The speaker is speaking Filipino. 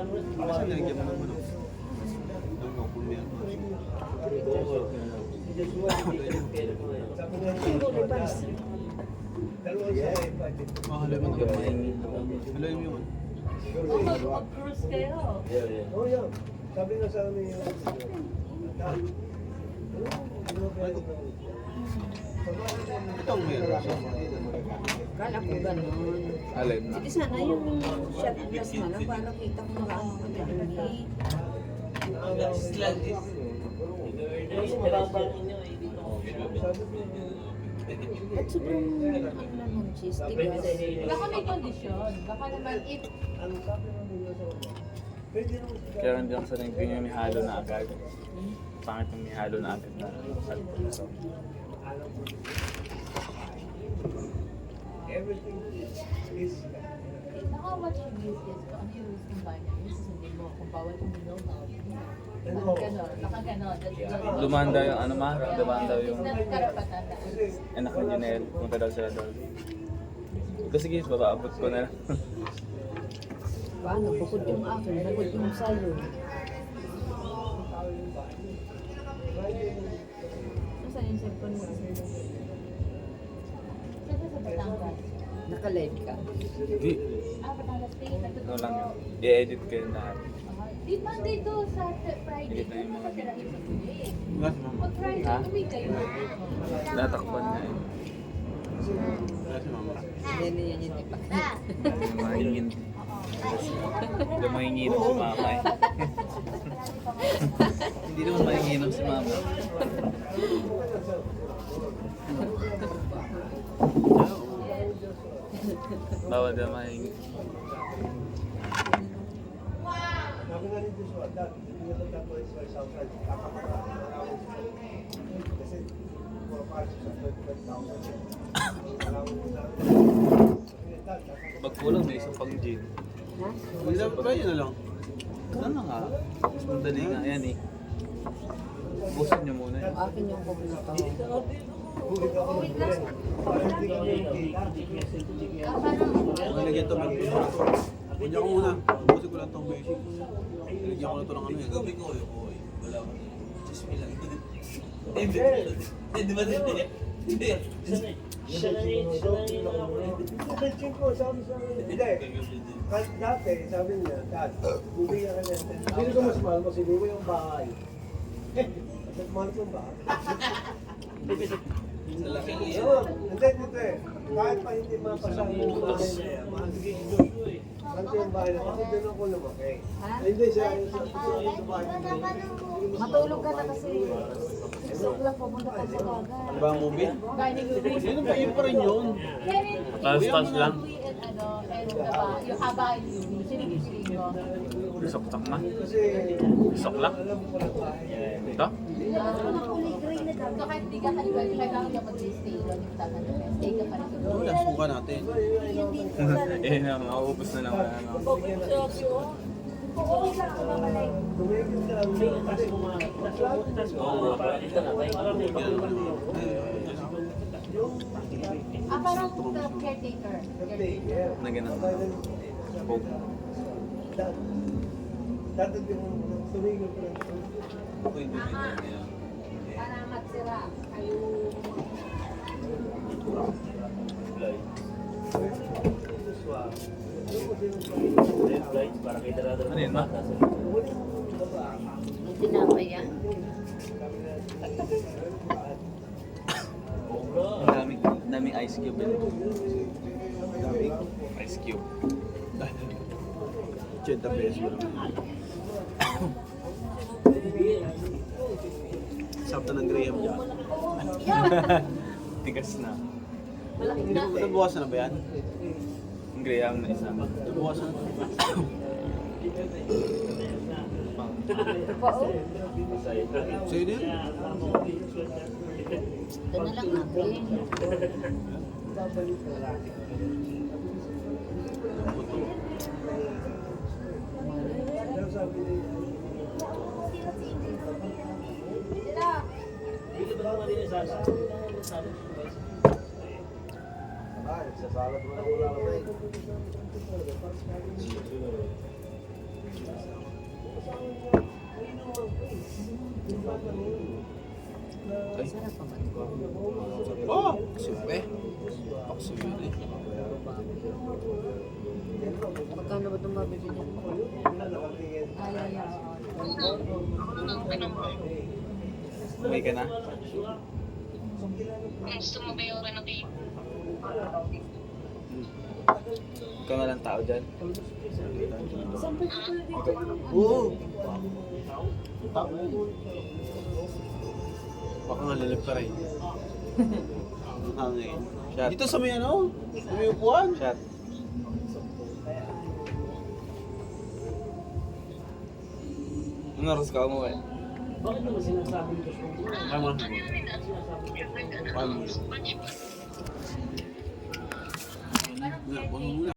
Kasi nalagyan mo naman ako. Doon ako kung meron. Mahaloy mo naman. Haloy mo yun. Mag-cruise kayo. Oh, yan. Sabi nga sa amin yung... Itong meron. Kala ko gano'n. Alin? Sige sana yung shot glass na lang para kita ko makaano ka dyan. At sobrang ano naman cheese, tigas. Baka may kondisyon. Baka naman if Kaya hindi ako sanay yung may halo na agad. Pangit yung may halo na agad na alcohol. Everything is... baka what you use is kung ano yung risk ng banyan. Yung susundin mo. Kung bawal uminom, bawal uminom. Baka ganon. Baka ganon. Lumanda yung ano ma? Lumanda yung Karapatan na. anak ni Janelle. Punta daw sila doon. Kasi sige, babaabot ko na lang. Paano? Bukod yung akin, bukod yung sayo. Nasaan yung cellphone mo? Saan sa Batangas? Naka-live ka. Hindi. Batangas Day. Ano lang yun. I-edit ko yung lahat. Di Monday to sa Friday. Edit na yung mga Sila video. yung Sunday. Grabe mama. Pag Friday, Ha? uwi kayo. Natakpan na eh. Grabe mama. Yan yan yung tipak. Lumahingin. Lumahinginom si mama eh. Hindi naman mahinginom si mama. Bawal na mahingi. Sabi nga rin Joshua, dati, hindi na tapos sa Southside. Kasi, pumapasok sa 25,000. Magkulang may isang pang gin. Ha? Hindi na ba yun na lang? Ano nga? Mas madali nga yan eh. Busan niyo muna Yung yun. akin yung kumpleto. Bulit ako ng brand. Hindi ko yung kita. Nalagyan ito, mag-push ko. Kunya ko muna. Busin ko lang itong basic. Nalagyan ko na ito ng ano eh. Gabi ko, oy, wala ko. Chismi lang. Hindi ba hindi? Hindi. Pinching ko, sabi sa akin, hindi. Kahit dati, sabi niya, Dad, bubigyan ka ng 10,000. Sino ko mas mahal mo? Siguro yung bahay. At mahal ko yung bahay. Sa laking liyan. Oo, hindi, dito eh. Kahit pa hindi mapasama yung bahay niya, mahal ko yung bahay na kasi doon ako lumaki. Ha? Hindi siya, yung bahay niya. Matulog ka na kasi. Isok lang pumunta ka sa dagat. Ano ba ang movie? Sino ba yun pa rin yun? Taas lang. And yung haba yung sinigisiling mo. Isok-tak na. Kasi, Isok lang. alam ko lang bahay niya. Ito? So kahit di ka kailangan ka mag-stay doon yung tama na stay ka pa rin doon. Wala, suka natin. Eh, mauubos na lang. Ano. Tumigil ka lang. Kasi, Parang caretaker. Na ganun. Poke. Dati yung tumigil ka lang. Pwede na yun. Salamat sila. Kayo. Ano yun ma? May tinapay yan. Daming ice cube yun. Ice cube. 80 pesos. Sarap na ng Graham dyan. Tigas na. Nabuwasan na ba yan? Ang graham na isa. Nabuwasan na. Sa'yo din? Ito na lang natin. Sasalat mo na wala ka Oh! Supe. Paksuwi. Magkano ba itong mabibigyan mo? Ay, ay, ay. Uwi ka na? Gusto mo ba yung renovate? Ikaw na lang tao dyan. Saan pa ito dito? Oo! Tama yun. Baka nga lalip ka rin. Ang hangin. Shot. Dito sa may ano? Sa may upuan. Shot. Ano oras ka umuwi? Tama. Paano mo? Wala, paano mo na?